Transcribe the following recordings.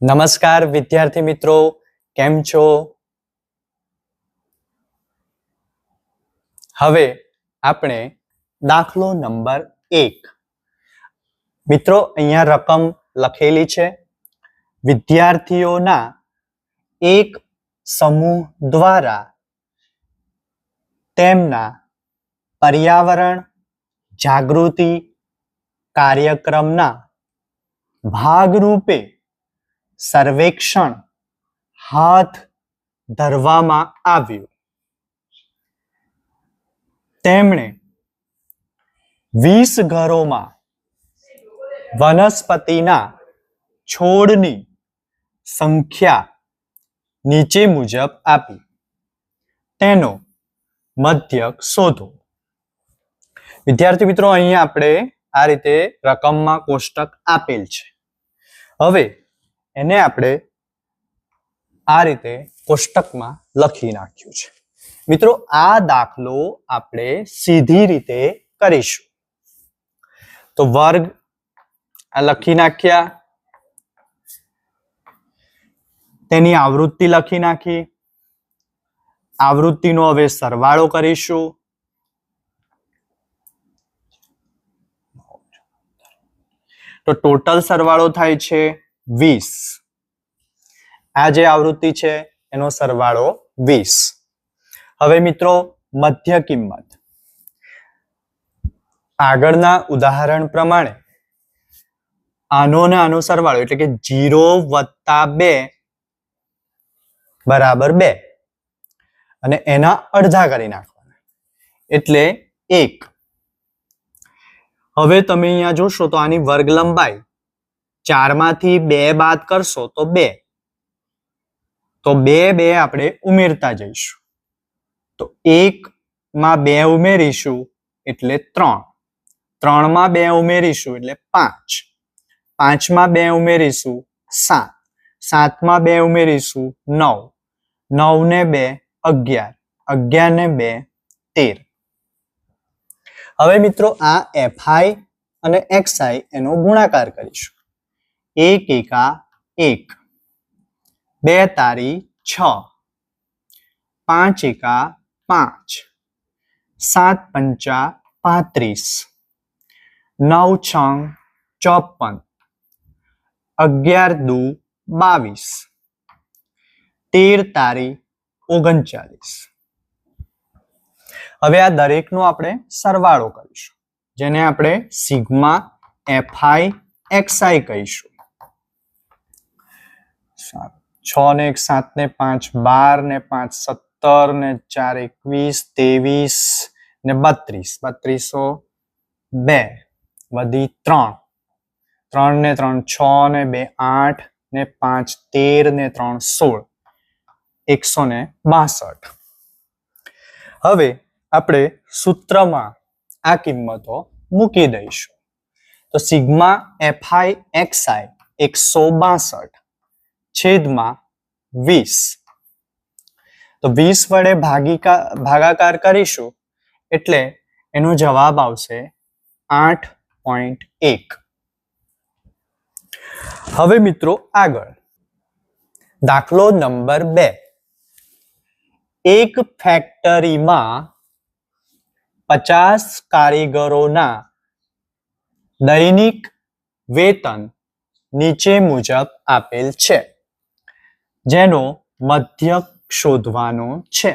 નમસ્કાર વિદ્યાર્થી મિત્રો, કેમ છો? હવે આપણે દાખલો નંબર 1 મિત્રો અહીંયા રકમ લખેલી છે. વિદ્યાર્થીઓના એક સમૂહ દ્વારા તેમના પર્યાવરણ જાગૃતિ કાર્યક્રમના ભાગરૂપે સર્વેક્ષણ હાથ ધરવામાં આવ્યું. તેમણે 20 ઘરોમાં વનસ્પતિના છોડની સંખ્યા નીચે મુજબ આપી. તેનો મધ્યક શોધો. વિદ્યાર્થી મિત્રો, અહીંયા આપણે આ રીતે રકમમાં કોષ્ટક આપેલ છે. હવે એને આપણે આ રીતે કોષ્ટકમાં લખી નાખ્યું છે. મિત્રો, આ દાખલો આપણે સીધી રીતે કરીશું. તો વર્ગ આ લખી નાખ્યા, તેની આવૃત્તિ લખી નાખી. આવૃત્તિનો હવે સરવાળો કરીશું. તો ટોટલ સરવાળો થાય છે 20. આ જે આવૃત્તિ છે એનો સરવાળો 20. હવે મિત્રો, મધ્ય કિંમત. આગળના ઉદાહરણ પ્રમાણે આનો ને આનો સરવાળો એટલે કે 0 + 2 બરાબર 2 અને એના અડધા કરી નાખવાના એટલે 1. હવે તમે અહીંયા જોશો તો આની વર્ગ લંબાઈ 4 માંથી 2 બાદ કરશો તો 2. તો 2 આપણે ઉમેરતા જઈશું. તો 1 માં 2 ઉમેરીશું એટલે 3. 3 માં 2 ઉમેરીશું એટલે 5. 5 માં 2 ઉમેરીશું 7. 7 માં 2 ઉમેરીશું 9. 9 ને 2 11. 11 ને 2 13. હવે મિત્રો, આ fi અને xi એનો ગુણાકાર કરીશું. 1 એકા 1, 2 તારી 6, 5 એકા 5, 7 પંચા 35, 9 છંગ 54, 11 દુ 22, 13 તારી 39. હવે આ દરેકનો આપણે સરવાળો કરીશું, જેને આપણે સિગ્મા fi xi કહીશું. 6 ને 1 7 ને 5 12 ને 5 17 ને 4 21 23 ને 32 2 વધી 3 3 ને 3 6 ને 2 8 ને 5 13 ને 3 16 162. હવે આપણે સૂત્રમાં આ કિંમતો મૂકી દઈશું. તો સિગ્મા fi xi 162 છેદમાં 20. તો 20 વડે ભાગાકાર કરીશું એટલે એનો જવાબ આવશે 8.1. હવે મિત્રો આગળ દાખલો નંબર 2. એક ફેક્ટરીમાં 50 કારીગરોના દૈનિક વેતન નીચે મુજબ આપેલ છે, જેનો મધ્યક શોધવાનો છે.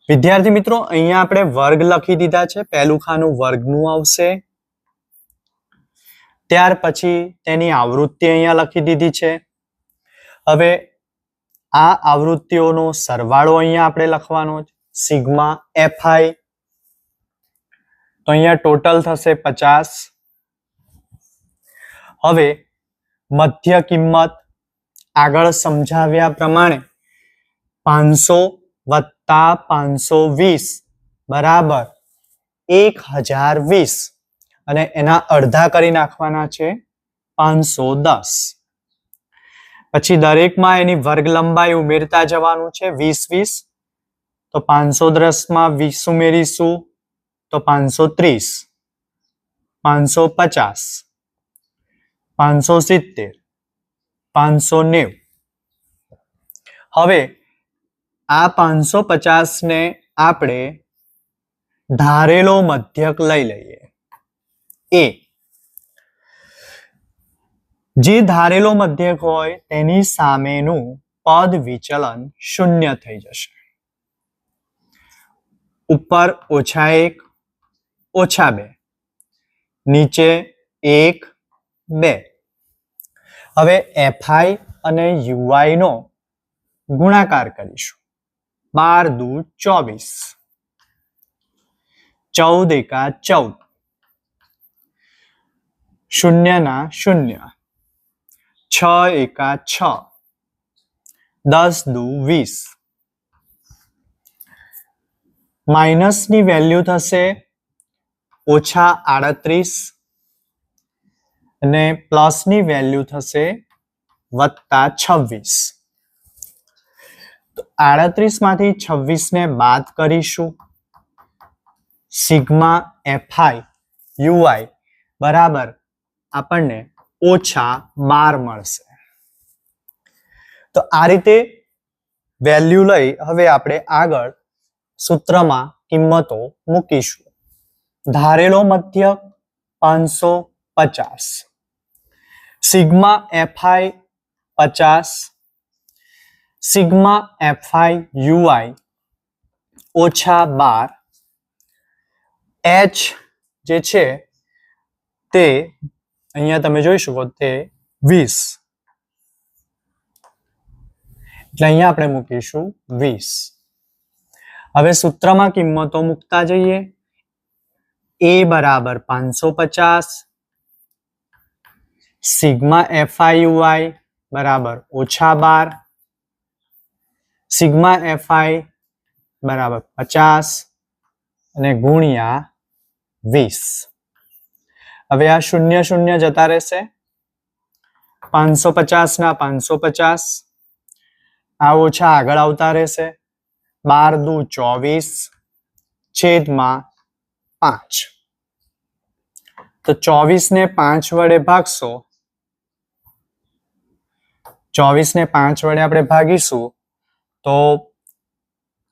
વિદ્યાર્થી મિત્રો, અહીંયા આપણે વર્ગ લખી દીધા છે. પહેલું ખાનું વર્ગનું આવશે, ત્યાર પછી તેની આવૃત્તિ અહીંયા લખી દીધી છે. હવે આ આવૃત્તિઓનો સરવાળો અહીંયા આપણે લખવાનો છે, સિગ્મા fi. તો અહીંયા ટોટલ થશે 50. હવે મધ્ય કિંમત આગળ સમજાવ્યા પ્રમાણે 500 વત્તા 520 બરાબર 1020 અને એના અડધા કરી નાખવાના છે 510. પછી દરેકમાં એની વર્ગ લંબાઈ ઉમેરતા જવાનું છે 20 20. તો 510 માં 20 ઉમેરીશું તો 530, 550, 570, 590. હવે આ 550 ને આપણે ધારેલો મધ્યક લઈ લઈએ. એ જે ધારેલો મધ્યક હોય તેની સામેનું પદ વિચલન શૂન્ય થઈ જશે. ઉપર -1 -2, નીચે 1 2. હવે FI અને UI નો ગુણાકાર કરીશું. 12 દુ 24, 14 એકા 14, શૂન્ય ના શૂન્ય, 6 એકા 6, 10 દુ 20. માઇનસની વેલ્યુ થશે -38 અને પ્લસની વેલ્યુ થશે +26. તો 38 માંથી 26 ને બાદ કરીશું. સિગ્મા FI UI બરાબર આપણને -12 મળશે. તો આ રીતે વેલ્યુ લઈ હવે આપણે આગળ સૂત્રમાં કિંમતો મૂકીશું. ધારેલો મધ્યક 550, sigma FI 50, sigma FI UI -12, H જે છે તે અહીંયા તમે જોઈ શકો તે 20, એટલે અહીંયા આપણે મૂકીશું 20. હવે સૂત્રમાં કિંમતો મૂકતા જઈએ. A બરાબર 550, સિગ્મા FI UI બરાબર -12, સિગ્મા FI બરાબર 50 અને ગુણ્યા 20. હવે આ શૂન્ય શૂન્ય જતા રહેશે. 550 ના 550, આ ઓછા આગળ આવતા રહેશે. 12 દુ 24, છેદમાં 5. તો 24 ને 5 વડે ભાગશો, 24 ને 5 વડે આપણે ભાગીશું તો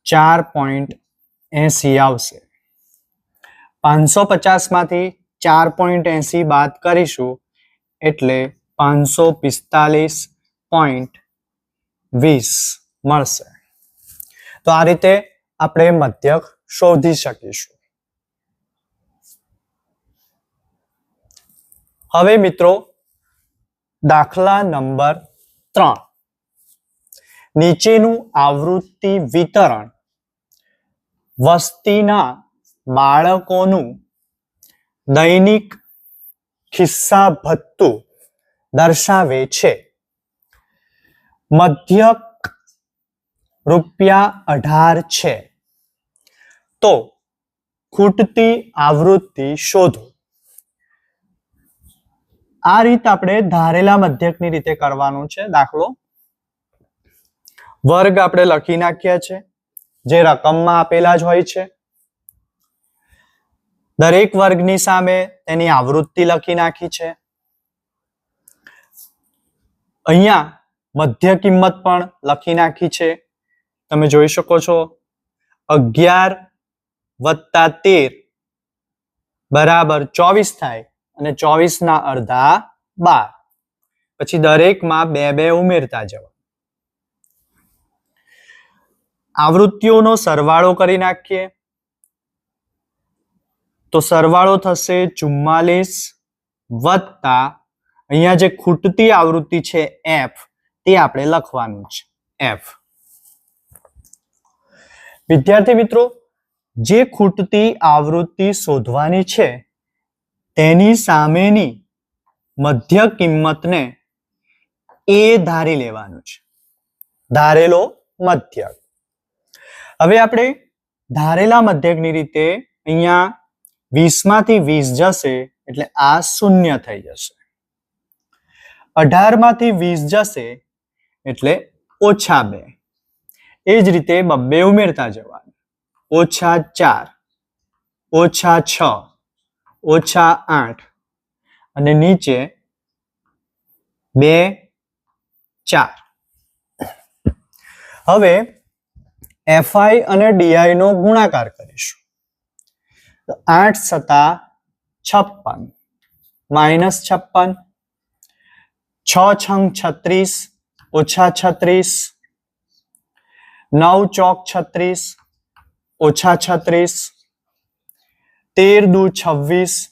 4.80 આવશે. 550 માંથી 4.80 બાદ કરીશું એટલે 545.20 મળશે. તો આ રીતે આપણે મધ્યક શોધી શકીશું. હવે મિત્રો દાખલા નંબર 3. નીચેનું આવૃત્તિ વિતરણ વસ્તીના બાળકોનું દૈનિક ખિસ્સા ભથ્થું દર્શાવે છે. મધ્યક ₹18 છે. તો ખૂટતી આવૃત્તિ શોધો. આ રીત આપણે ધારેલા મધ્યકની રીતે કરવાનું છે. દાખલો વર્ગ આપણે લખી નાખ્યા છે જે રકમમાં આપેલા જ હોય છે. દરેક વર્ગની સામે તેની આવૃત્તિ લખી નાખી છે. અહીંયા મધ્ય કિંમત પણ લખી નાખી છે. તમે જોઈ શકો છો 11 + 13 બરાબર 24 થાય અને 24 ના અડધા 12. પછી દરેકમાં 2 2 ઉમેરતા જવા. આવૃત્તિઓનો સરવાળો કરી નાખીએ તો સરવાળો થશે 44 વત્તા અહીંયા જે ખૂટતી આવૃત્તિ છે F તે આપણે લખવાનું છે F. વિદ્યાર્થી મિત્રો જે ખૂટતી આવૃત્તિ શોધવાની છે તેની સામેની મધ્ય કિંમતને A ધારી લેવાનું છે. ધારેલો મધ્યક. હવે આપણે ધારેલા મધ્યકની રીતે અહીંયા 20 માંથી 20 જશે એટલે આ શૂન્ય થઈ જશે. 18 માંથી 20 જશે એટલે -2. એ જ રીતે 2 ઉમેરતા જવાનું. -4, -6, -8 અને નીચે 2 4. હવે fi અને di નો ગુણાકાર કરીશું. તો 8 સતા 56 માઇનસ 56, 6 છંગ 36 ઓછા 36, 9 ચોક 36 ઓછા 36, 13 દુ 26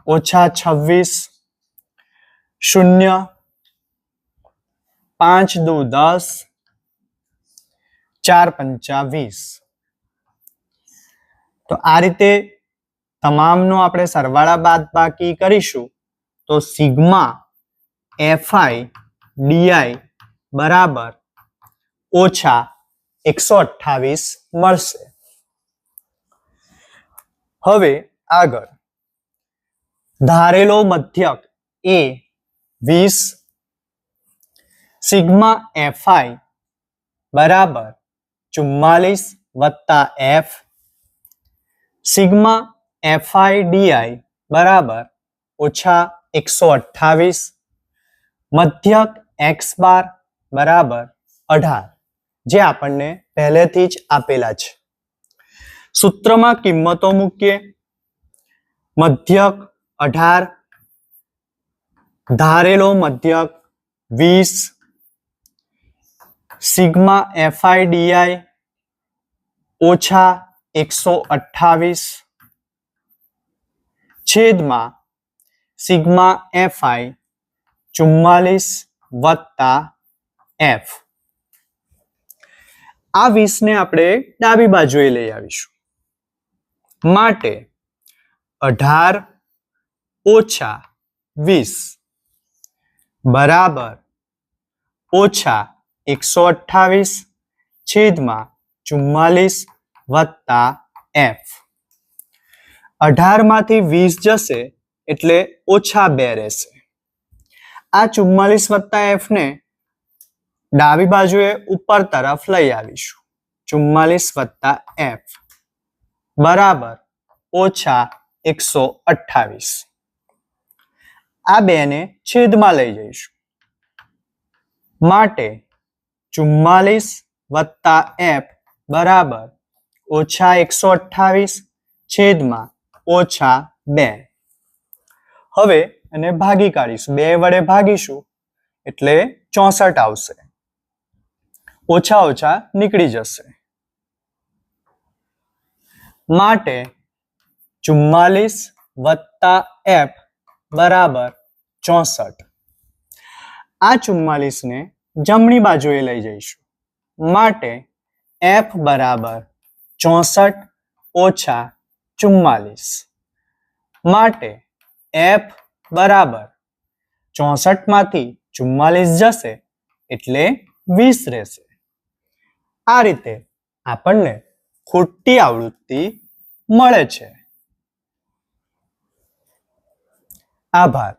ઓછા 26, 0 5 દુ 10, 4 પંચા 20. તો આ રીતે તમામનો આપણે સરવાળા બાદબાકી કરીશું તો સિગ્મા fi di બરાબર ઓછા 128 મળશે. હવે આગળ ધારેલો મધ્યક એ 20, સિગ્મા fi બરાબર 44 વત્તા f, સિગ્મા fi di બરાબર ઓછા 128, મધ્યક x બાર બરાબર 18, જે આપણને પહેલેથી જ આપેલા છે. સૂત્રમાં કિંમતો મૂકીએ. મધ્યક 18, ધારેલો મધ્યક 20, સિગ્મા fi di ઓછા 128 છેદમાં સિગ્મા fi 44 વત્તા f. આ 20 ને આપણે ડાબી બાજુએ લઈ આવીશું. માટે 18 ઓછા 20 બરાબર ઓછા 128 છેદમાં 44 વત્તા f. 18 માંથી 20 જશે એટલે ઓછા 2 રહેશે. આ 44 વત્તા f ને ડાબી બાજુએ ઉપર તરફ લઈ આવીશું. 44 વત્તા f બરાબર ઓછા 128. આ 2 ને છેદમાં લઈ જઈશું. માટે 44 વત્તા f બરાબર ઓછા 128 છેદમાં ઓછા 2. હવે એને ભાગી કાઢીશું. 2 વડે ભાગીશું એટલે 64 આવશે. ઓછા ઓછા નીકળી જશે. માટે 44 વત્તા f બરાબર 64. આ 44 ને જમણી બાજુએ લઈ જઈશું. માટે f બરાબર 64 ઓછા 44. માટે f બરાબર 64 માંથી 44 જશે એટલે 20 રહેશે. આ રીતે આપણને ખોટી આવૃત્તિ મળે છે. આભાર.